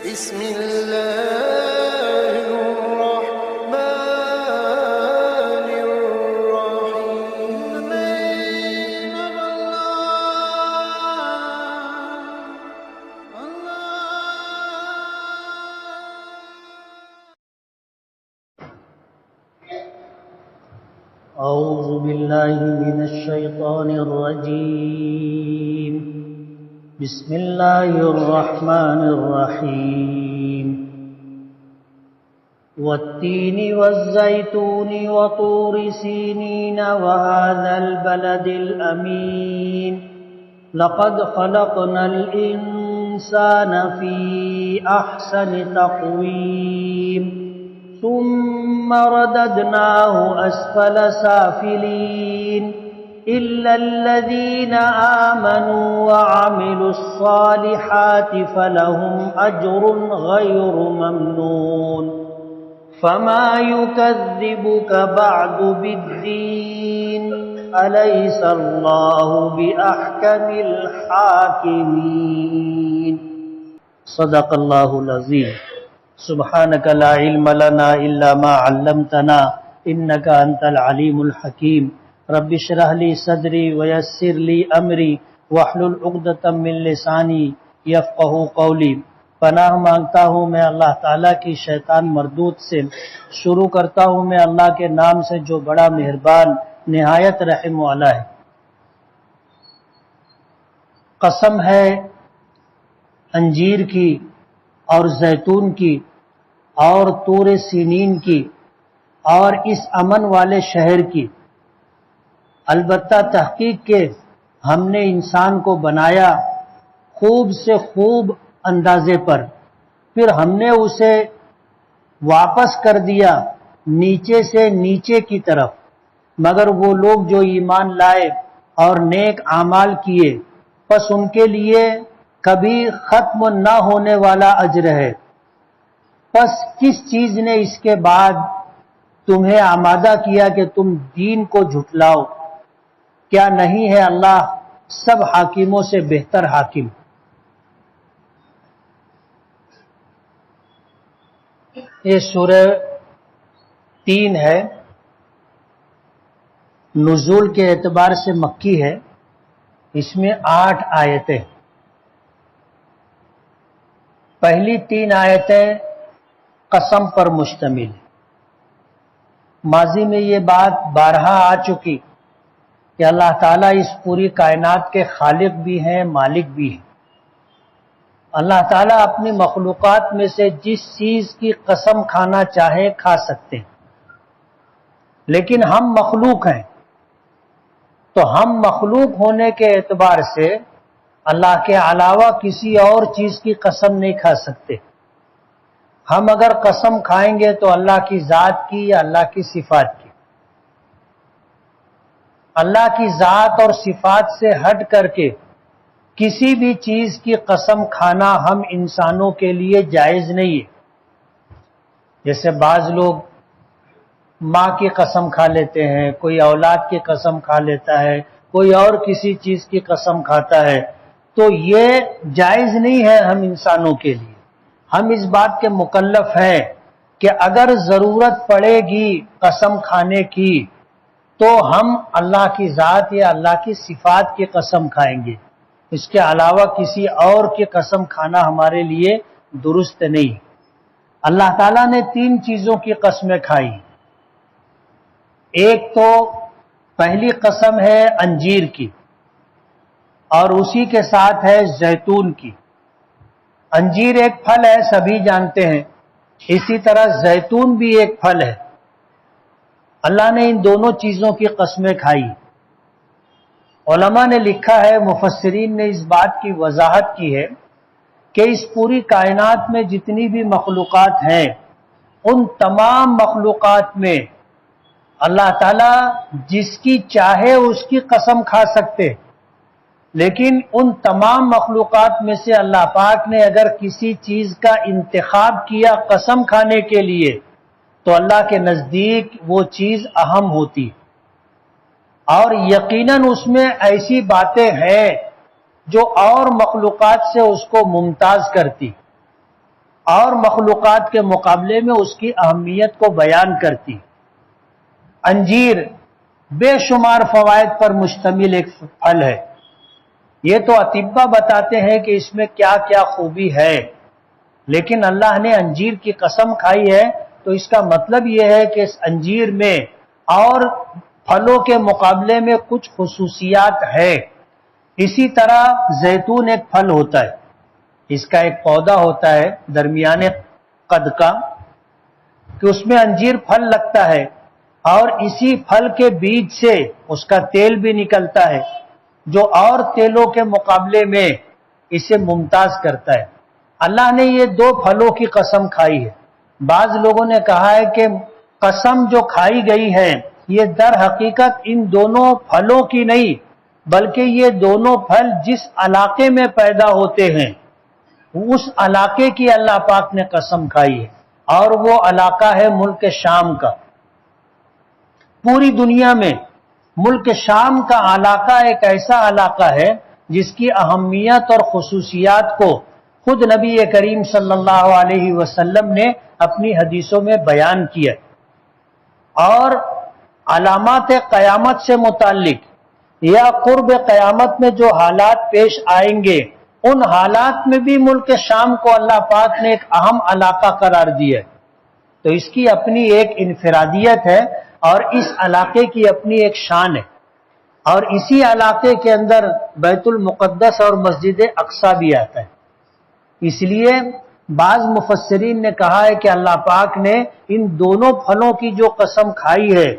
بسم الله الرحمن الرحيم. أعوذ بالله من الشيطان الرجيم. بسم الله الرحمن الرحيم. والتين والزيتون وطور سينين وهذا البلد الأمين لقد خلقنا الإنسان في أحسن تقويم ثم رددناه أسفل سافلين إلا الذين آمنوا وعملوا الصالحات فلهم أجر غير ممنون فما يكذبك بعد بالدين أليس الله بأحكم الحاكمين. صدق الله العظيم. سبحانك لا علم لنا إلا ما علمتنا إنك أنت العليم الحكيم. رب اشرح لي صدري ويسر لي أمري واحلل عقدة من لساني يفقهوا قولي. پناہ مانگتا ہوں میں اللہ تعالیٰ کی شیطان مردود سے. شروع کرتا ہوں میں اللہ کے نام سے جو بڑا مہربان نہایت رحم والا ہے. قسم ہے انجیر کی اور زیتون کی اور طور سینین کی اور اس امن والے شہر کی. البتہ تحقیق کے ہم نے انسان کو بنایا خوب سے خوب اندازے پر، پھر ہم نے اسے واپس کر دیا نیچے سے نیچے کی طرف، مگر وہ لوگ جو ایمان لائے اور نیک اعمال کیے پس ان کے لیے کبھی ختم نہ ہونے والا اجر ہے. پس کس چیز نے اس کے بعد تمہیں آمادہ کیا کہ تم دین کو جھٹلاؤ؟ کیا نہیں ہے اللہ سب حاکموں سے بہتر حاکم؟ یہ سورہ 3 ہے، نزول کے اعتبار سے مکی ہے. اس میں 8 آیتیں. پہلی 3 آیتیں قسم پر مشتمل. ماضی میں یہ بات بارہا آ چکی کہ اللہ تعالیٰ اس پوری کائنات کے خالق بھی ہیں، مالک بھی ہیں. اللہ تعالیٰ اپنی مخلوقات میں سے جس چیز کی قسم کھانا چاہے کھا سکتے ہیں، لیکن ہم مخلوق ہیں تو ہم مخلوق ہونے کے اعتبار سے اللہ کے علاوہ کسی اور چیز کی قسم نہیں کھا سکتے. ہم اگر قسم کھائیں گے تو اللہ کی ذات کی یا اللہ کی صفات کی. اللہ کی ذات اور صفات سے ہٹ کر کے کسی بھی چیز کی قسم کھانا ہم انسانوں کے لیے جائز نہیں ہے. جیسے بعض لوگ ماں کی قسم کھا لیتے ہیں، کوئی اولاد کی قسم کھا لیتا ہے، کوئی اور کسی چیز کی قسم کھاتا ہے، تو یہ جائز نہیں ہے ہم انسانوں کے لیے. ہم اس بات کے مکلف ہیں کہ اگر ضرورت پڑے گی قسم کھانے کی تو ہم اللہ کی ذات یا اللہ کی صفات کی قسم کھائیں گے. اس کے علاوہ کسی اور کی قسم کھانا ہمارے لیے درست نہیں. اللہ تعالیٰ نے 3 چیزوں کی قسمیں کھائی. ایک تو پہلی قسم ہے انجیر کی اور اسی کے ساتھ ہے زیتون کی. انجیر ایک پھل ہے، سبھی جانتے ہیں. اسی طرح زیتون بھی ایک پھل ہے. اللہ نے ان دونوں چیزوں کی قسمیں کھائی. علماء نے لکھا ہے، مفسرین نے اس بات کی وضاحت کی ہے کہ اس پوری کائنات میں جتنی بھی مخلوقات ہیں ان تمام مخلوقات میں اللہ تعالیٰ جس کی چاہے اس کی قسم کھا سکتے، لیکن ان تمام مخلوقات میں سے اللہ پاک نے اگر کسی چیز کا انتخاب کیا قسم کھانے کے لیے تو اللہ کے نزدیک وہ چیز اہم ہوتی. اور یقیناً اس میں ایسی باتیں ہیں جو اور مخلوقات سے اس کو ممتاز کرتی. اور مخلوقات کے مقابلے میں اس کی اہمیت کو بیان کرتی۔ انجیر بے شمار فوائد پر مشتمل ایک پھل ہے۔ یہ تو اطباء بتاتے ہیں کہ اس میں کیا کیا خوبی ہے، لیکن اللہ نے انجیر کی قسم کھائی ہے تو اس کا مطلب یہ ہے کہ اس انجیر میں اور پھلوں کے مقابلے میں کچھ خصوصیات ہے۔ اسی طرح زیتون ایک پھل ہوتا ہے، اس کا ایک پودا ہوتا ہے درمیانے قد کا، کہ اس میں انجیر پھل لگتا ہے اور اسی پھل کے بیج سے اس کا تیل بھی نکلتا ہے جو اور تیلوں کے مقابلے میں اسے ممتاز کرتا ہے۔ اللہ نے یہ دو پھلوں کی قسم کھائی ہے۔ بعض لوگوں نے کہا ہے کہ قسم جو کھائی گئی ہے یہ در حقیقت ان دونوں پھلوں کی نہیں، بلکہ یہ دونوں پھل جس علاقے میں پیدا ہوتے ہیں اس علاقے کی اللہ پاک نے قسم کھائی ہے، اور وہ علاقہ ہے ملک شام کا۔ پوری دنیا میں ملک شام کا علاقہ ایک ایسا علاقہ ہے جس کی اہمیت اور خصوصیات کو خود نبی کریم صلی اللہ علیہ وسلم نے اپنی حدیثوں میں بیان کیا، اور علامات قیامت سے متعلق یا قرب قیامت میں جو حالات پیش آئیں گے ان حالات میں بھی ملک شام کو اللہ پاک نے ایک اہم علاقہ قرار دیا ہے۔ تو اس کی اپنی ایک انفرادیت ہے اور اس علاقے کی اپنی ایک شان ہے، اور اسی علاقے کے اندر بیت المقدس اور مسجد اقصی بھی آتا ہے۔ اس لیے بعض مفسرین نے کہا ہے کہ اللہ پاک نے ان دونوں پھلوں کی جو قسم کھائی ہے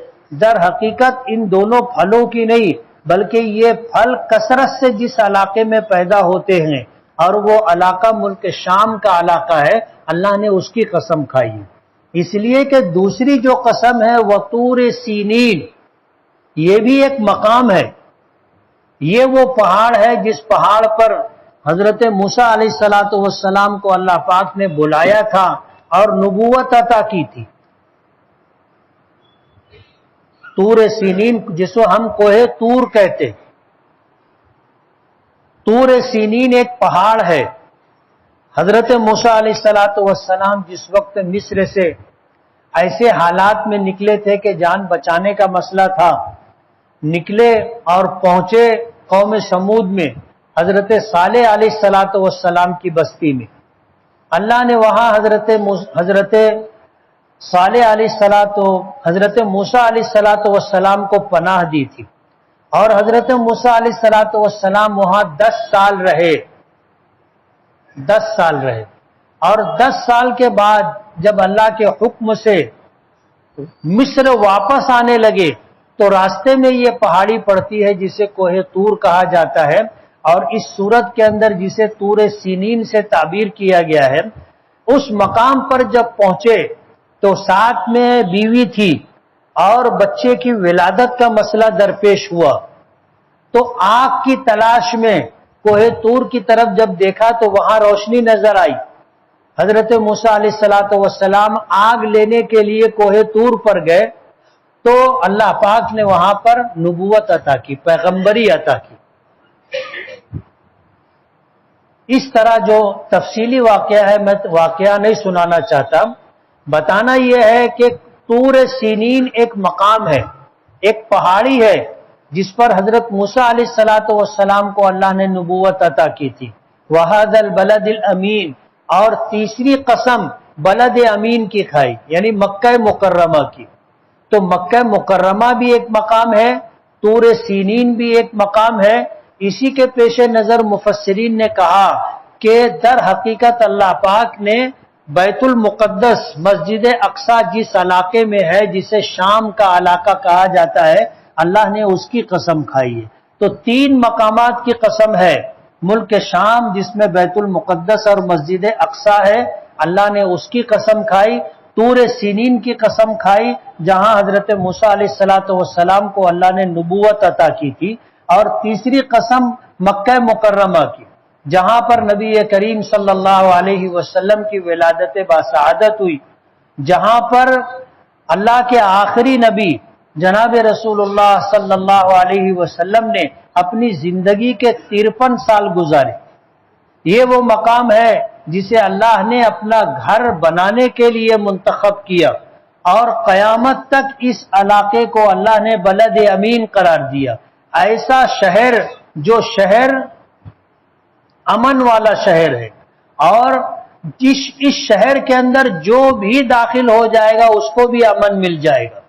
در حقیقت ان دونوں پھلوں کی نہیں، بلکہ یہ پھل کثرت سے جس علاقے میں پیدا ہوتے ہیں اور وہ علاقہ ملک شام کا علاقہ ہے، اللہ نے اس کی قسم کھائی ہے۔ اس لیے کہ دوسری جو قسم ہے وہ طور سینین، یہ بھی ایک مقام ہے۔ یہ وہ پہاڑ ہے جس پہاڑ پر حضرت موسیٰ علیہ السلام کو اللہ پاک نے بلایا تھا اور نبوت عطا کی تھی۔ طور سینین جس کو ہم کوہ طور کہتے، طور سینین ایک پہاڑ ہے۔ حضرت موسیٰ علیہ السلام جس وقت مصر سے ایسے حالات میں نکلے تھے کہ جان بچانے کا مسئلہ تھا، نکلے اور پہنچے قوم سمود میں حضرت صالح علیہ السلام کی بستی میں۔ اللہ نے وہاں حضرت صالح علیہ حضرت موسیٰ علیہ السلام کو پناہ دی تھی، اور حضرت موسیٰ علیہ السلام وہاں 10 سال رہے، 10 سال رہے، اور 10 سال کے بعد جب اللہ کے حکم سے مصر واپس آنے لگے تو راستے میں یہ پہاڑی پڑتی ہے جسے کوہ طور کہا جاتا ہے، اور اس صورت کے اندر جسے طور سینین سے تعبیر کیا گیا ہے۔ اس مقام پر جب پہنچے تو ساتھ میں بیوی تھی اور بچے کی ولادت کا مسئلہ درپیش ہوا، تو آگ کی تلاش میں کوہ طور کی طرف جب دیکھا تو وہاں روشنی نظر آئی۔ حضرت موسیٰ علیہ السلام آگ لینے کے لیے کوہ طور پر گئے تو اللہ پاک نے وہاں پر نبوت عطا کی، پیغمبری عطا کی۔ اس طرح جو تفصیلی واقعہ ہے، میں واقعہ نہیں سنانا چاہتا، بتانا یہ ہے کہ طور سینین ایک مقام ہے، ایک پہاڑی ہے جس پر حضرت موسیٰ علیہ السلام کو اللہ نے نبوت عطا کی تھی۔ وَهَذَا الْبَلَدِ الْأَمِينَ، اور تیسری قسم بلد امین کی کھائی، یعنی مکہ مکرمہ کی۔ تو مکہ مکرمہ بھی ایک مقام ہے، طور سینین بھی ایک مقام ہے۔ اسی کے پیش نظر مفسرین نے کہا کہ در حقیقت اللہ پاک نے بیت المقدس مسجد اقصی جس علاقے میں ہے جسے شام کا علاقہ کہا جاتا ہے، اللہ نے اس کی قسم کھائی ہے۔ تو 3 مقامات کی قسم ہے، ملک شام جس میں بیت المقدس اور مسجد اقصی ہے، اللہ نے اس کی قسم کھائی۔ طور سینین کی قسم کھائی جہاں حضرت موسیٰ علیہ السلام کو اللہ نے نبوت عطا کی تھی، اور تیسری قسم مکہ مکرمہ کی جہاں پر نبی کریم صلی اللہ علیہ وسلم کی ولادت باسعادت ہوئی، جہاں پر اللہ کے آخری نبی جناب رسول اللہ صلی اللہ علیہ وسلم نے اپنی زندگی کے 53 سال گزارے۔ یہ وہ مقام ہے جسے اللہ نے اپنا گھر بنانے کے لیے منتخب کیا، اور قیامت تک اس علاقے کو اللہ نے بلد امین قرار دیا، ایسا شہر جو شہر امن والا شہر ہے، اور اس شہر کے اندر جو بھی داخل ہو جائے گا اس کو بھی امن مل جائے گا۔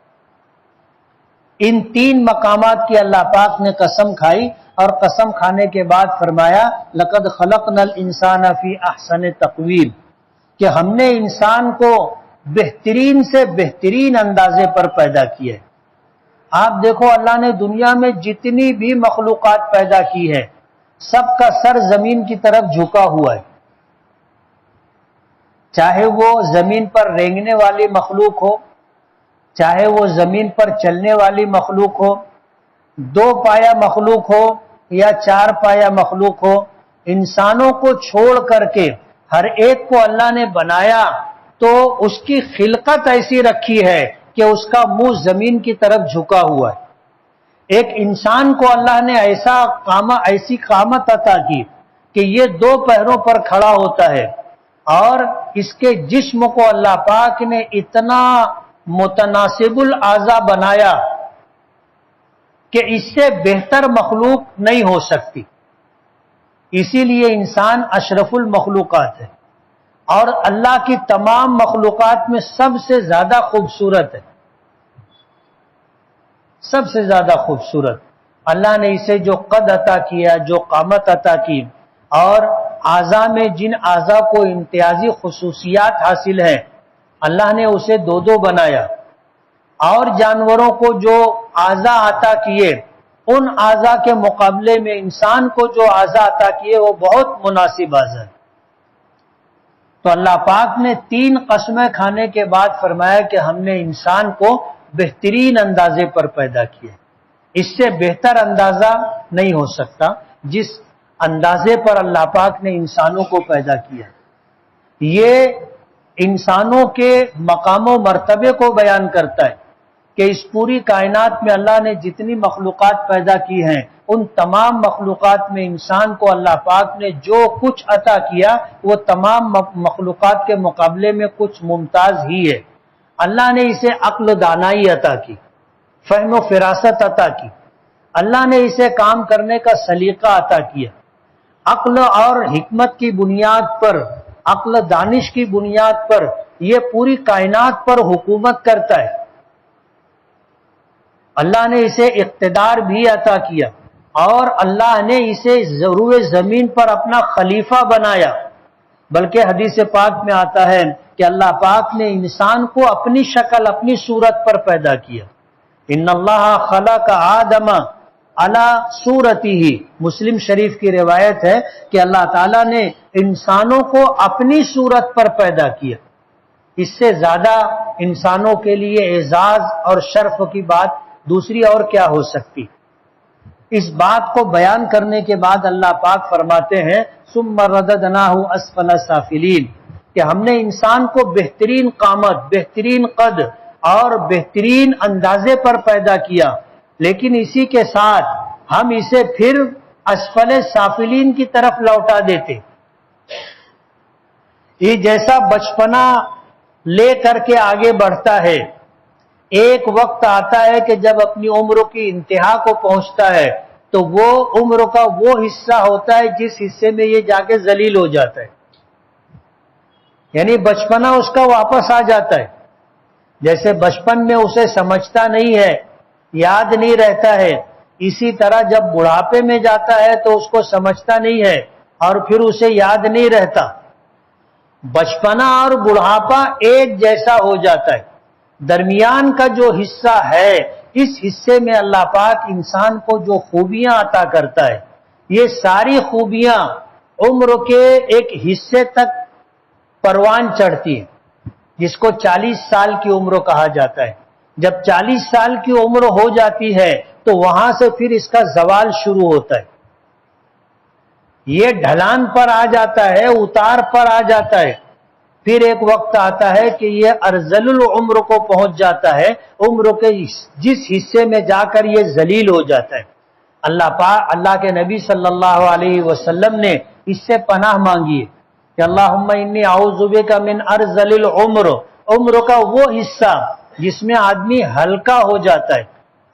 ان 3 مقامات کی اللہ پاک نے قسم کھائی، اور قسم کھانے کے بعد فرمایا لقد خلقنا الانسان فی احسن تقویم، کہ ہم نے انسان کو بہترین سے بہترین اندازے پر پیدا کیا ہے۔ آپ دیکھو اللہ نے دنیا میں جتنی بھی مخلوقات پیدا کی ہے سب کا سر زمین کی طرف جھکا ہوا ہے، چاہے وہ زمین پر رینگنے والی مخلوق ہو، چاہے وہ زمین پر چلنے والی مخلوق ہو، 2 پایا مخلوق ہو یا 4 پایا مخلوق ہو، انسانوں کو چھوڑ کر کے ہر ایک کو اللہ نے بنایا تو اس کی خلقت ایسی رکھی ہے کہ اس کا منہ زمین کی طرف جھکا ہوا ہے۔ ایک انسان کو اللہ نے ایسی قامت عطا کی کہ یہ 2 پیروں پر کھڑا ہوتا ہے، اور اس کے جسم کو اللہ پاک نے اتنا متناسب الاعضاء بنایا کہ اس سے بہتر مخلوق نہیں ہو سکتی، اسی لیے انسان اشرف المخلوقات ہے، اور اللہ کی تمام مخلوقات میں سب سے زیادہ خوبصورت ہے، سب سے زیادہ خوبصورت۔ اللہ نے اسے جو قد عطا کیا، جو قامت عطا کی، اور اعضاء میں جن اعضاء کو امتیازی خصوصیات حاصل ہیں اللہ نے اسے 2 بنایا، اور جانوروں کو جو اعضاء عطا کیے ان اعضاء کے مقابلے میں انسان کو جو اعضاء عطا کیے وہ بہت مناسب اعضاء۔ تو اللہ پاک نے 3 قسمیں کھانے کے بعد فرمایا کہ ہم نے انسان کو بہترین اندازے پر پیدا کیا، اس سے بہتر اندازہ نہیں ہو سکتا جس اندازے پر اللہ پاک نے انسانوں کو پیدا کیا۔ یہ انسانوں کے مقام و مرتبے کو بیان کرتا ہے کہ اس پوری کائنات میں اللہ نے جتنی مخلوقات پیدا کی ہیں ان تمام مخلوقات میں انسان کو اللہ پاک نے جو کچھ عطا کیا وہ تمام مخلوقات کے مقابلے میں کچھ ممتاز ہی ہے۔ اللہ نے اسے عقل و دانائی عطا کی، فہم و فراست عطا کی، اللہ نے اسے کام کرنے کا سلیقہ عطا کیا، عقل اور حکمت کی بنیاد پر، عقل دانش کی بنیاد پر یہ پوری کائنات پر حکومت کرتا ہے۔ اللہ نے اسے اقتدار بھی عطا کیا، اور اللہ نے اسے روئے زمین پر اپنا خلیفہ بنایا، بلکہ حدیث پاک میں آتا ہے کہ اللہ پاک نے انسان کو اپنی شکل اپنی صورت پر پیدا کیا۔ ان اللہ خلق آدم علی صورتہ، مسلم شریف کی روایت ہے کہ اللہ تعالیٰ نے انسانوں کو اپنی صورت پر پیدا کیا۔ اس سے زیادہ انسانوں کے لیے اعزاز اور شرف کی بات دوسری اور کیا ہو سکتی۔ اس بات کو بیان کرنے کے بعد اللہ پاک فرماتے ہیں ثم رددناہ اسفل سافلین، کہ ہم نے انسان کو بہترین قامت، بہترین قد اور بہترین اندازے پر پیدا کیا، لیکن اسی کے ساتھ ہم اسے پھر اسفل سافلین کی طرف لوٹا دیتے۔ یہ جیسا بچپنا لے کر کے آگے بڑھتا ہے، ایک وقت آتا ہے کہ جب اپنی عمر کی انتہا کو پہنچتا ہے تو وہ عمر کا وہ حصہ ہوتا ہے جس حصے میں یہ جا کے ذلیل ہو جاتا ہے، یعنی بچپنا اس کا واپس آ جاتا ہے۔ جیسے بچپن میں اسے سمجھتا نہیں ہے، یاد نہیں رہتا ہے، اسی طرح جب بڑھاپے میں جاتا ہے تو اس کو سمجھتا نہیں ہے اور پھر اسے یاد نہیں رہتا۔ بچپنا اور بڑھاپا ایک جیسا ہو جاتا ہے، درمیان کا جو حصہ ہے اس حصے میں اللہ پاک انسان کو جو خوبیاں عطا کرتا ہے، یہ ساری خوبیاں عمر کے ایک حصے تک پروان چڑھتی ہیں، جس کو 40 سال کی عمر کہا جاتا ہے۔ جب 40 سال کی عمر ہو جاتی ہے تو وہاں سے پھر اس کا زوال شروع ہوتا ہے، یہ ڈھلان پر آ جاتا ہے، اتار پر آ جاتا ہے، پھر ایک وقت آتا ہے کہ یہ ارذل العمر کو پہنچ جاتا ہے، عمر کے جس حصے میں جا کر یہ ذلیل ہو جاتا ہے۔ اللہ کے نبی صلی اللہ علیہ وسلم نے اس سے پناہ مانگی ہے کہ اللہم انی اعوذ بک من ارذل العمر، عمر کا وہ حصہ جس میں آدمی ہلکا ہو جاتا ہے،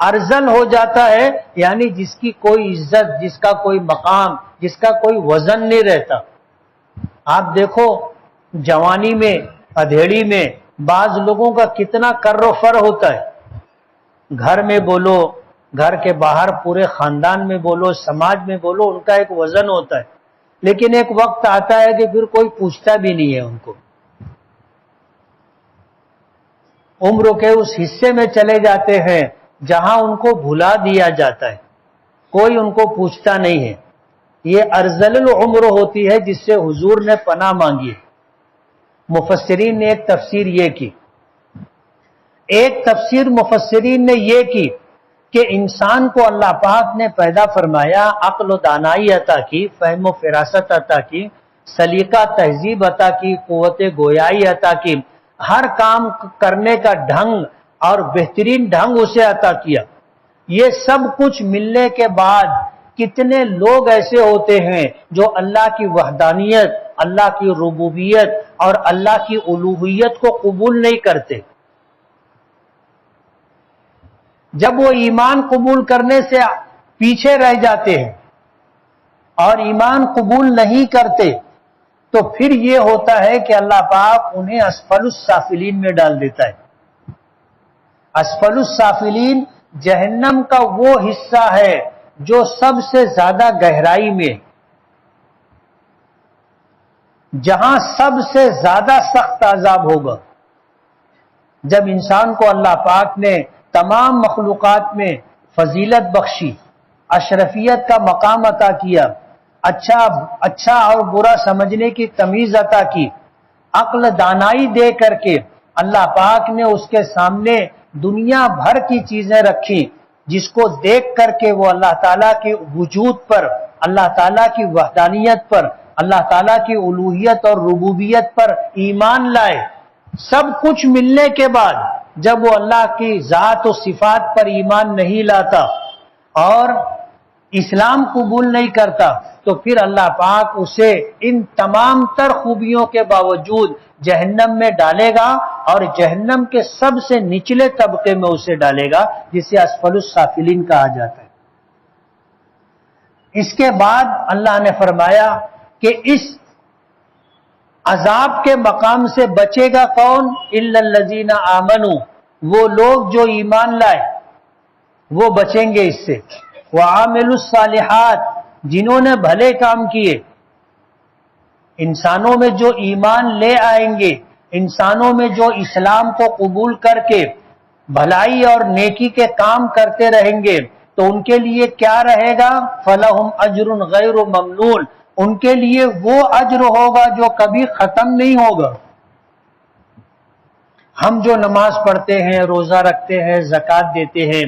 ارذل ہو جاتا ہے، یعنی جس کی کوئی عزت، جس کا کوئی مقام، جس کا کوئی وزن نہیں رہتا۔ آپ دیکھو جوانی میں، ادھیڑی میں بعض لوگوں کا کتنا کر و فر ہوتا ہے، گھر میں بولو، گھر کے باہر پورے خاندان میں بولو، سماج میں بولو، ان کا ایک وزن ہوتا ہے، لیکن ایک وقت آتا ہے کہ پھر کوئی پوچھتا بھی نہیں ہے ان کو، عمر کے اس حصے میں چلے جاتے ہیں جہاں ان کو بھلا دیا جاتا ہے، کوئی ان کو پوچھتا نہیں ہے۔ یہ ارذل العمر ہوتی ہے جس سے حضور نے پناہ مانگی ہے۔ مفسرین نے ایک تفسیر یہ کی، ایک تفسیر مفسرین نے یہ کی کہ انسان کو اللہ پاک نے پیدا فرمایا، عقل و دانائی عطا کی، فہم و فراست عطا کی، سلیقہ تہذیب عطا کی، قوت گویائی عطا کی، ہر کام کرنے کا ڈھنگ اور بہترین ڈھنگ اسے عطا کیا۔ یہ سب کچھ ملنے کے بعد کتنے لوگ ایسے ہوتے ہیں جو اللہ کی وحدانیت، اللہ کی ربوبیت اور اللہ کی الوہیت کو قبول نہیں کرتے۔ جب وہ ایمان قبول کرنے سے پیچھے رہ جاتے ہیں اور ایمان قبول نہیں کرتے تو پھر یہ ہوتا ہے کہ اللہ پاک انہیں اسفل السافلین میں ڈال دیتا ہے۔ اسفل السافلین جہنم کا وہ حصہ ہے جو سب سے زیادہ گہرائی میں، جہاں سب سے زیادہ سخت عذاب ہوگا۔ جب انسان کو اللہ پاک نے تمام مخلوقات میں فضیلت بخشی، اشرفیت کا مقام عطا کیا، اچھا اور برا سمجھنے کی تمیز عطا کی، عقل دانائی دے کر کے اللہ پاک نے اس کے سامنے دنیا بھر کی چیزیں رکھی، جس کو دیکھ کر کے وہ اللہ تعالیٰ کے وجود پر، اللہ تعالیٰ کی وحدانیت پر، اللہ تعالیٰ کی الوہیت اور ربوبیت پر ایمان لائے۔ سب کچھ ملنے کے بعد جب وہ اللہ کی ذات و صفات پر ایمان نہیں لاتا اور اسلام قبول نہیں کرتا تو پھر اللہ پاک اسے ان تمام تر خوبیوں کے باوجود جہنم میں ڈالے گا، اور جہنم کے سب سے نچلے طبقے میں اسے ڈالے گا، جسے اسفل السافلین کہا جاتا ہے۔ اس کے بعد اللہ نے فرمایا کہ اس عذاب کے مقام سے بچے گا کون؟ الا الذین آمنوا، وہ لوگ جو ایمان لائے وہ بچیں گے اس سے، وعاملوا الصالحات، جنہوں نے بھلے کام کیے۔ انسانوں میں جو ایمان لے آئیں گے، انسانوں میں جو اسلام کو قبول کر کے بھلائی اور نیکی کے کام کرتے رہیں گے تو ان کے لیے کیا رہے گا؟ فَلَهُمْ أَجْرٌ غَيْرُ مَمْنُونَ، ان کے لیے وہ اجر ہوگا جو کبھی ختم نہیں ہوگا۔ ہم جو نماز پڑھتے ہیں، روزہ رکھتے ہیں، زکوٰۃ دیتے ہیں،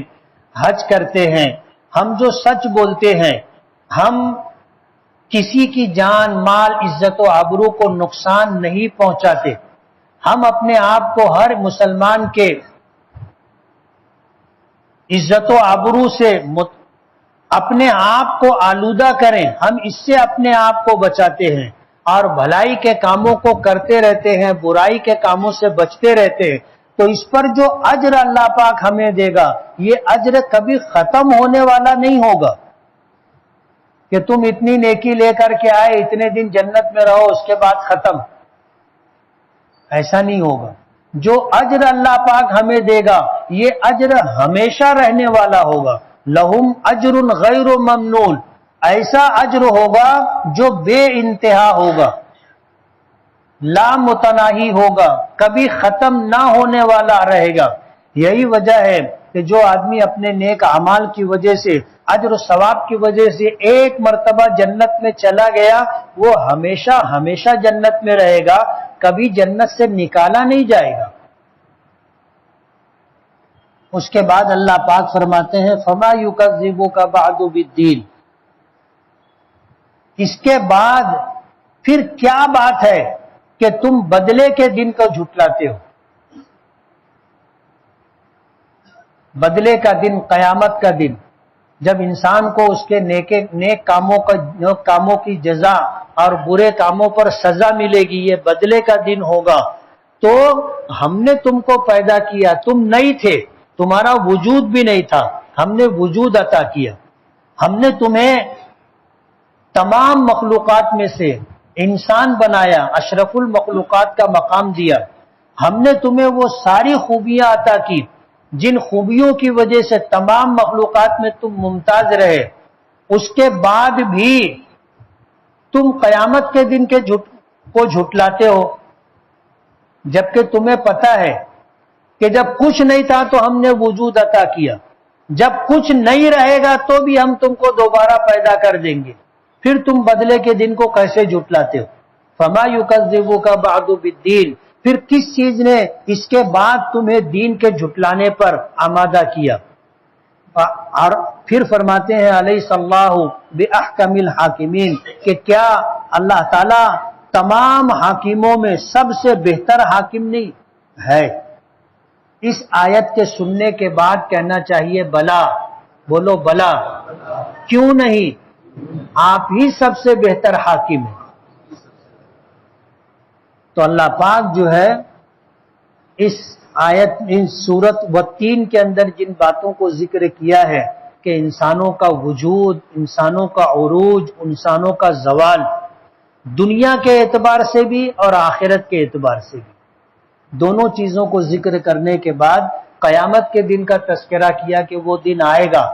حج کرتے ہیں، ہم جو سچ بولتے ہیں، ہم کسی کی جان، مال، عزت و آبرو کو نقصان نہیں پہنچاتے، ہم اپنے آپ کو ہر مسلمان کے عزت و آبرو سے اپنے آپ کو آلودہ کریں، ہم اس سے اپنے آپ کو بچاتے ہیں اور بھلائی کے کاموں کو کرتے رہتے ہیں، برائی کے کاموں سے بچتے رہتے ہیں، تو اس پر جو اجر اللہ پاک ہمیں دے گا، یہ اجر کبھی ختم ہونے والا نہیں ہوگا کہ تم اتنی نیکی لے کر کے آئے، اتنے دن جنت میں رہو، اس کے بعد ختم، ایسا نہیں ہوگا۔ جو اجر اللہ پاک ہمیں دے گا یہ اجر ہمیشہ رہنے والا ہوگا۔ لہم اجر غیر ممنون، ایسا اجر ہوگا جو بے انتہا ہوگا، لا متناہی ہوگا، کبھی ختم نہ ہونے والا رہے گا۔ یہی وجہ ہے کہ جو آدمی اپنے نیک اعمال کی وجہ سے، اجر و ثواب کی وجہ سے ایک مرتبہ جنت میں چلا گیا، وہ ہمیشہ ہمیشہ جنت میں رہے گا، کبھی جنت سے نکالا نہیں جائے گا۔ اس کے بعد اللہ پاک فرماتے ہیں فَمَا يُكَذِّبُكَ بَعْدُ بِالدِّينِ، اس کے بعد پھر کیا بات ہے کہ تم بدلے کے دن کو جھٹلاتے ہو؟ بدلے کا دن، قیامت کا دن، جب انسان کو اس کے نیک کاموں کی جزا اور برے کاموں پر سزا ملے گی، یہ بدلے کا دن ہوگا، تو ہم نے تم کو پیدا کیا، تم نہیں تھے، تمہارا وجود بھی نہیں تھا، ہم نے وجود عطا کیا، ہم نے تمہیں تمام مخلوقات میں سے انسان بنایا، اشرف المخلوقات کا مقام دیا، ہم نے تمہیں وہ ساری خوبیاں عطا کی جن خوبیوں کی وجہ سے تمام مخلوقات میں تم ممتاز رہے، اس کے بعد بھی تم قیامت کے دن کو جھٹلاتے ہو، جبکہ تمہیں پتا ہے کہ جب کچھ نہیں تھا تو ہم نے وجود عطا کیا، جب کچھ نہیں رہے گا تو بھی ہم تم کو دوبارہ پیدا کر دیں گے، پھر تم بدلے کے دن کو کیسے جھٹلاتے ہو؟ فما یکذبک بعد بالدین، پھر کس چیز نے اس کے بعد تمہیں دین کے جھٹلانے پر آمادہ کیا؟ اور پھر فرماتے ہیں الیس اللہ باحکم الحاکمین، کہ کیا اللہ تعالی تمام حاکموں میں سب سے بہتر حاکم نہیں ہے؟ اس آیت کے سننے کے بعد کہنا چاہیے بلا، بولو بلا، کیوں نہیں، آپ ہی سب سے بہتر حاکم ہیں۔ تو اللہ پاک جو ہے اس آیت، ان سورت والتین کے اندر جن باتوں کو ذکر کیا ہے کہ انسانوں کا وجود، انسانوں کا عروج، انسانوں کا زوال، دنیا کے اعتبار سے بھی اور آخرت کے اعتبار سے بھی، دونوں چیزوں کو ذکر کرنے کے بعد قیامت کے دن کا تذکرہ کیا کہ وہ دن آئے گا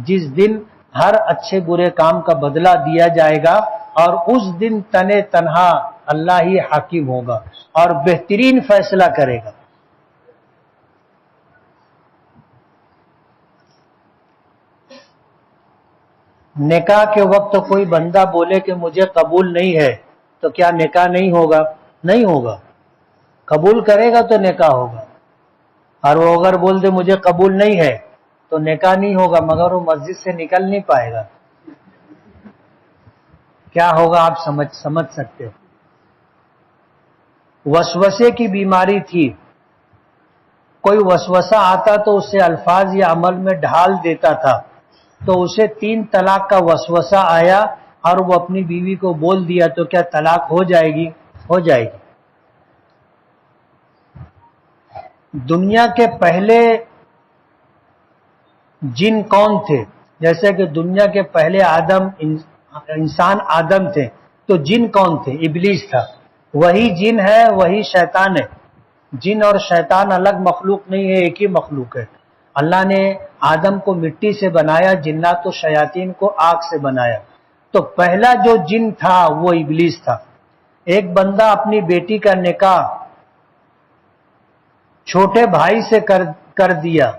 جس دن ہر اچھے برے کام کا بدلہ دیا جائے گا، اور اس دن تنے تنہا اللہ ہی حاکم ہوگا اور بہترین فیصلہ کرے گا۔ نکاح کے وقت کوئی بندہ بولے کہ مجھے قبول نہیں ہے تو کیا نکاح نہیں ہوگا؟ نہیں ہوگا، قبول کرے گا تو نکاح ہوگا، اور وہ اگر بول دے مجھے قبول نہیں ہے تو نکاح نہیں ہوگا، مگر وہ مسجد سے نکل نہیں پائے گا۔ کیا ہوگا آپ سمجھ سکتے ہو۔ وسوسے کی بیماری تھی، کوئی وسوسہ آتا تو اسے الفاظ یا عمل میں ڈھال دیتا تھا، تو اسے 3 طلاق کا وسوسہ آیا اور وہ اپنی بیوی کو بول دیا تو کیا طلاق ہو جائے گی؟ ہو جائے گی۔ دنیا کے پہلے جن کون تھے؟ جیسے کہ دنیا کے پہلے انسان آدم تھے، تو جن کون تھے؟ ابلیس تھا، وہی جن ہے، وہی شیطان ہے۔ جن اور شیطان الگ مخلوق نہیں ہے، ایک ہی مخلوق ہے۔ اللہ نے آدم کو مٹی سے بنایا، جنات و شیاطین کو آگ سے بنایا، تو پہلا جو جن تھا وہ ابلیس تھا۔ ایک بندہ اپنی بیٹی کا نکاح چھوٹے بھائی سے کر دیا،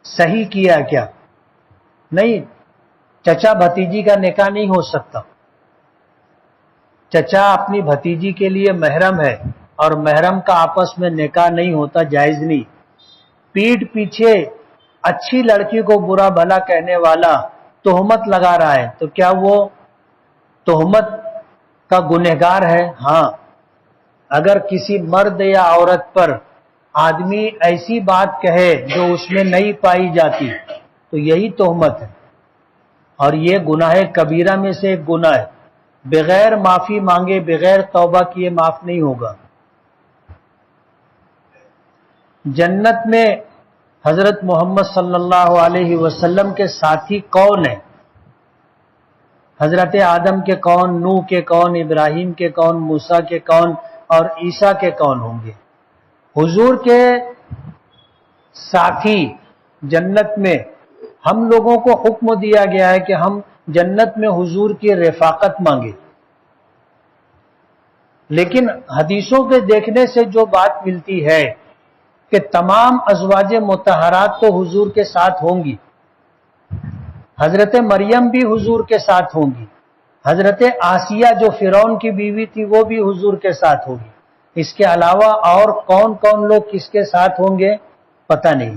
صحیح کیا کیا؟ نہیں، چچا بھتیجی کا نکاح نہیں ہو سکتا۔ چچا اپنی بھتیجی کے لیے محرم ہے، اور محرم کا آپس میں نکاح نہیں ہوتا، جائز نہیں۔ پیٹھ پیچھے اچھی لڑکی کو برا بھلا کہنے والا تہمت لگا رہا ہے، تو کیا وہ تہمت کا گنہگار ہے؟ ہاں، اگر کسی مرد یا عورت پر آدمی ایسی بات کہے جو اس میں نہیں پائی جاتی تو یہی تہمت ہے، اور یہ گناہ کبیرہ میں سے ایک گناہ ہے، بغیر معافی مانگے، بغیر توبہ کیے معاف نہیں ہوگا۔ جنت میں حضرت محمد صلی اللہ علیہ وسلم کے ساتھی کون ہیں؟ حضرت آدم کے کون، نوح کے کون، ابراہیم کے کون، موسیٰ کے کون، اور عیسیٰ کے کون ہوں گے؟ حضور کے ساتھی جنت میں ہم لوگوں کو حکم دیا گیا ہے کہ ہم جنت میں حضور کی رفاقت مانگے، لیکن حدیثوں کے دیکھنے سے جو بات ملتی ہے کہ تمام ازواج مطہرات تو حضور کے ساتھ ہوں گی، حضرت مریم بھی حضور کے ساتھ ہوں گی، حضرت آسیہ جو فرعون کی بیوی تھی وہ بھی حضور کے ساتھ ہوگی، اس کے علاوہ اور کون کون لوگ کس کے ساتھ ہوں گے پتہ نہیں۔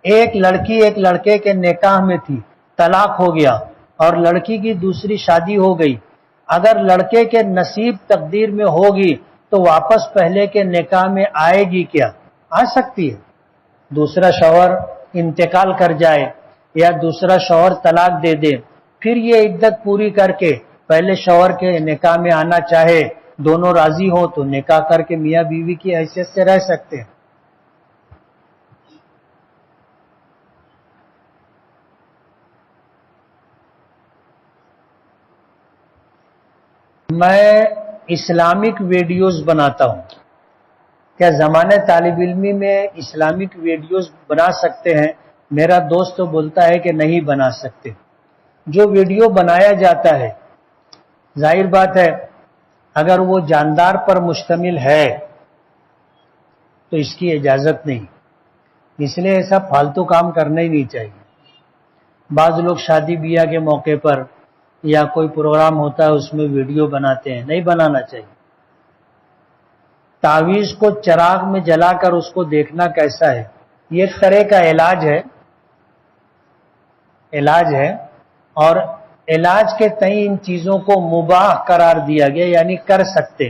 ایک لڑکی ایک لڑکے کے نکاح میں تھی، طلاق ہو گیا اور لڑکی کی دوسری شادی ہو گئی، اگر لڑکے کے نصیب تقدیر میں ہوگی تو واپس پہلے کے نکاح میں آئے گی کیا؟ آ سکتی ہے۔ دوسرا شوہر انتقال کر جائے یا دوسرا شوہر طلاق دے دے، پھر یہ عدت پوری کر کے پہلے شوہر کے نکاح میں آنا چاہے، دونوں راضی ہوں تو نکاح کر کے میاں بیوی کی حیثیت سے رہ سکتے ہیں۔ میں اسلامک ویڈیوز بناتا ہوں، کیا زمانہ طالب علمی میں اسلامک ویڈیوز بنا سکتے ہیں؟ میرا دوست تو بولتا ہے کہ نہیں بنا سکتے۔ جو ویڈیو بنایا جاتا ہے، ظاہر بات ہے اگر وہ جاندار پر مشتمل ہے تو اس کی اجازت نہیں، اس لیے ایسا فالتو کام کرنا ہی نہیں چاہیے۔ بعض لوگ شادی بیاہ کے موقع پر یا کوئی پروگرام ہوتا ہے اس میں ویڈیو بناتے ہیں، نہیں بنانا چاہیے۔ تعویذ کو چراغ میں جلا کر اس کو دیکھنا کیسا ہے، یہ ایک طرح کا علاج ہے اور علاج کے تئیں ان چیزوں کو مباح قرار دیا گیا، یعنی کر سکتے۔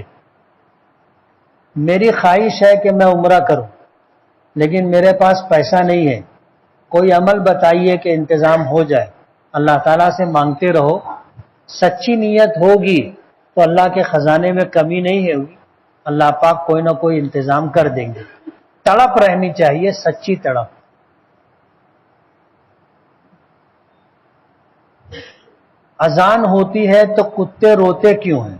میری خواہش ہے کہ میں عمرہ کروں لیکن میرے پاس پیسہ نہیں ہے، کوئی عمل بتائیے کہ انتظام ہو جائے۔ اللہ تعالیٰ سے مانگتے رہو، سچی نیت ہوگی تو اللہ کے خزانے میں کمی نہیں ہے، اللہ پاک کوئی نہ کوئی انتظام کر دیں گے۔ تڑپ رہنی چاہیے، سچی تڑپ۔ اذان ہوتی ہے تو کتے روتے کیوں ہیں؟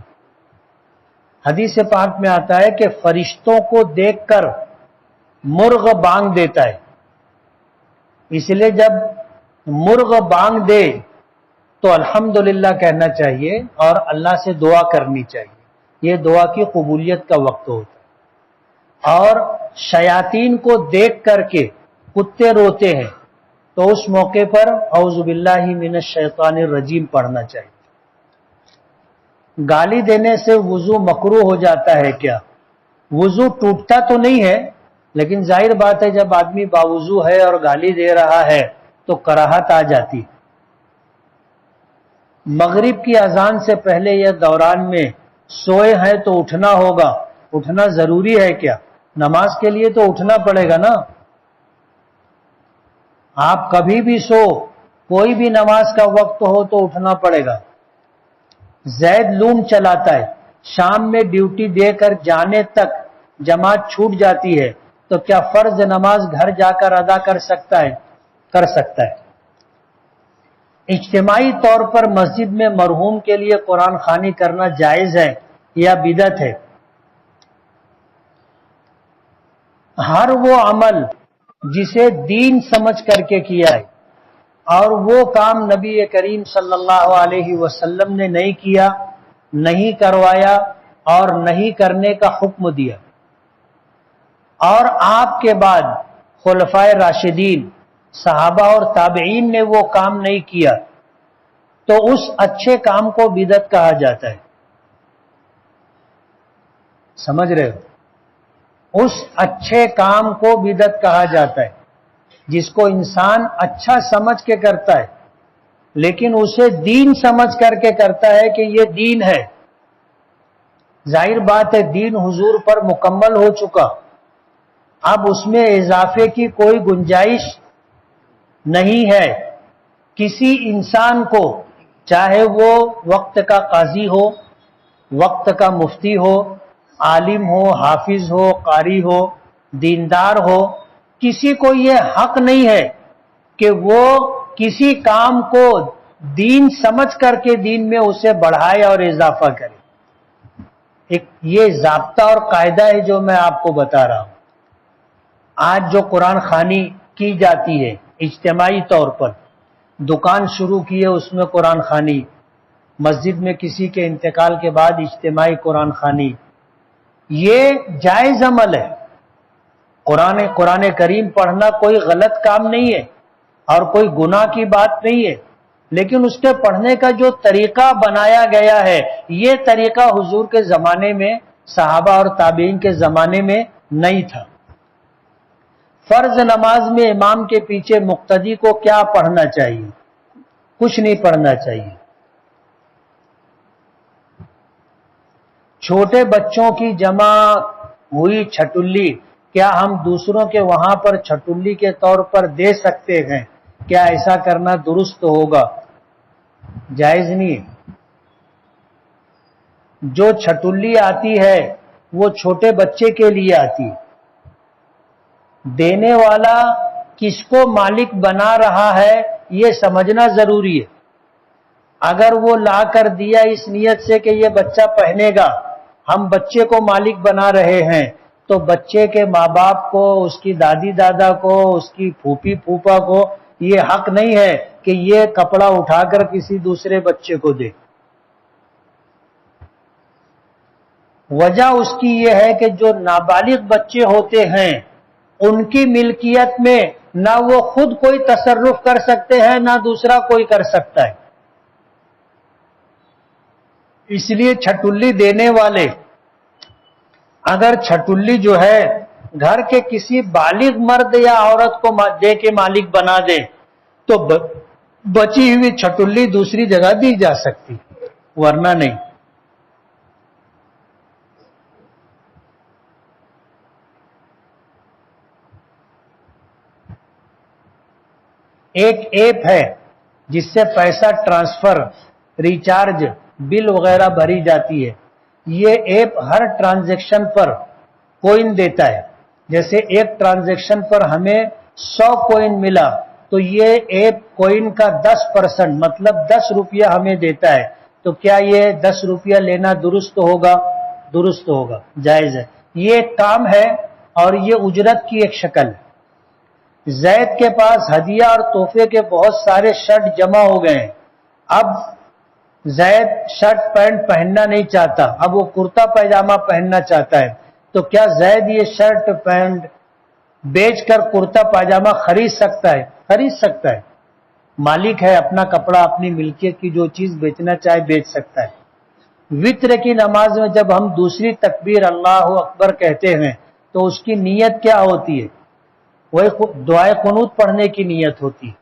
حدیث پاک میں آتا ہے کہ فرشتوں کو دیکھ کر مرغ بانگ دیتا ہے، اس لیے جب مرغ بانگ دے تو الحمدللہ کہنا چاہیے اور اللہ سے دعا کرنی چاہیے، یہ دعا کی قبولیت کا وقت ہوتا ہے۔ اور شیاطین کو دیکھ کر کے کتے روتے ہیں تو اس موقع پر اعوذ باللہ من الشیطان الرجیم پڑھنا چاہیے۔ گالی دینے سے وضو مکروہ ہو جاتا ہے کیا؟ وضو ٹوٹتا تو نہیں ہے، لیکن ظاہر بات ہے جب آدمی باوضو ہے اور گالی دے رہا ہے تو کراہت آ جاتی۔ مغرب کی اذان سے پہلے یا دوران میں سوئے ہیں تو اٹھنا ہوگا، اٹھنا ضروری ہے کیا؟ نماز کے لیے تو اٹھنا پڑے گا نا۔ آپ کبھی بھی سو، کوئی بھی نماز کا وقت ہو تو اٹھنا پڑے گا۔ زید لوم چلاتا ہے، شام میں ڈیوٹی دے کر جانے تک جماعت چھوٹ جاتی ہے تو کیا فرض نماز گھر جا کر ادا کر سکتا ہے؟ کر سکتا ہے۔ اجتماعی طور پر مسجد میں مرحوم کے لیے قرآن خوانی کرنا جائز ہے یا بدعت ہے؟ ہر وہ عمل جسے دین سمجھ کر کے کیا ہے اور وہ کام نبی کریم صلی اللہ علیہ وسلم نے نہیں کیا، نہیں کروایا اور نہیں کرنے کا حکم دیا، اور آپ کے بعد خلفائے راشدین، صحابہ اور تابعین نے وہ کام نہیں کیا تو اس اچھے کام کو بدعت کہا جاتا ہے۔ سمجھ رہے ہو؟ اس اچھے کام کو بدعت کہا جاتا ہے جس کو انسان اچھا سمجھ کے کرتا ہے لیکن اسے دین سمجھ کر کے کرتا ہے کہ یہ دین ہے۔ ظاہر بات ہے دین حضور پر مکمل ہو چکا، اب اس میں اضافے کی کوئی گنجائش نہیں ہے۔ کسی انسان کو چاہے وہ وقت کا قاضی ہو، وقت کا مفتی ہو، عالم ہو، حافظ ہو، قاری ہو، دیندار ہو، کسی کو یہ حق نہیں ہے کہ وہ کسی کام کو دین سمجھ کر کے دین میں اسے بڑھائے اور اضافہ کرے۔ ایک یہ ضابطہ اور قاعدہ ہے جو میں آپ کو بتا رہا ہوں۔ آج جو قرآن خوانی کی جاتی ہے اجتماعی طور پر، دکان شروع کی ہے اس میں قرآن خوانی، مسجد میں کسی کے انتقال کے بعد اجتماعی قرآن خوانی، یہ جائز عمل ہے۔ قرآن کریم پڑھنا کوئی غلط کام نہیں ہے اور کوئی گناہ کی بات نہیں ہے، لیکن اس کے پڑھنے کا جو طریقہ بنایا گیا ہے یہ طریقہ حضور کے زمانے میں، صحابہ اور تابعین کے زمانے میں نہیں تھا۔ فرض نماز میں امام کے پیچھے مقتدی کو کیا پڑھنا چاہیے؟ کچھ نہیں پڑھنا چاہیے۔ چھوٹے بچوں کی جمع ہوئی چھٹلی کیا ہم دوسروں کے وہاں پر چھٹلی کے طور پر دے سکتے ہیں کیا ایسا کرنا درست ہوگا؟ جائز نہیں ہے۔ جو چھٹلی آتی ہے وہ چھوٹے بچے کے لیے آتی ہے، دینے والا کس کو مالک بنا رہا ہے یہ سمجھنا ضروری ہے۔ اگر وہ لا کر دیا اس نیت سے کہ یہ بچہ پہنے گا، ہم بچے کو مالک بنا رہے ہیں، تو بچے کے ماں باپ کو، اس کی دادی دادا کو، اس کی پھوپھی پھوپھا کو یہ حق نہیں ہے کہ یہ کپڑا اٹھا کر کسی دوسرے بچے کو دے۔ وجہ اس کی یہ ہے کہ جو نابالغ بچے ہوتے ہیں ان کی ملکیت میں نہ وہ خود کوئی تصرف کر سکتے ہیں نہ دوسرا کوئی کر سکتا ہے، اس لیے چھٹلی دینے والے اگر چھٹلی جو ہے گھر کے کسی بالغ مرد یا عورت کو دے کے مالک بنا دے تو بچی ہوئی چھٹلی دوسری جگہ دی جا سکتی، ورنہ نہیں۔ ایک ایپ ہے جس سے پیسہ ٹرانسفر، ریچارج، بل وغیرہ بھری جاتی ہے۔ یہ ایپ ہر ٹرانزیکشن پر کوئن دیتا ہے۔ جیسے ایک ٹرانزیکشن پر ہمیں 100 کوئن ملا تو یہ ایپ کوئن کا 10% مطلب 10 روپیہ ہمیں دیتا ہے، تو کیا یہ 10 روپیہ لینا درست ہوگا؟ درست ہوگا، جائز ہے۔ یہ ایک کام ہے اور یہ اجرت کی ایک شکل ہے۔ زید کے پاس ہدیہ اور تحفے کے بہت سارے شرٹ جمع ہو گئے ہیں۔ اب زید شرٹ پینٹ پہننا نہیں چاہتا، اب وہ کرتا پیجامہ پہننا چاہتا ہے، تو کیا زید یہ شرٹ پینٹ بیچ کر کرتا پاجامہ خرید سکتا ہے؟ خرید سکتا ہے، مالک ہے اپنا کپڑا، اپنی ملکیت کی جو چیز بیچنا چاہے بیچ سکتا ہے۔ وتر کی نماز میں جب ہم دوسری تکبیر اللہ اکبر کہتے ہیں تو اس کی نیت کیا ہوتی ہے؟ وہی دعائے قنوت پڑھنے کی نیت ہوتی ہے۔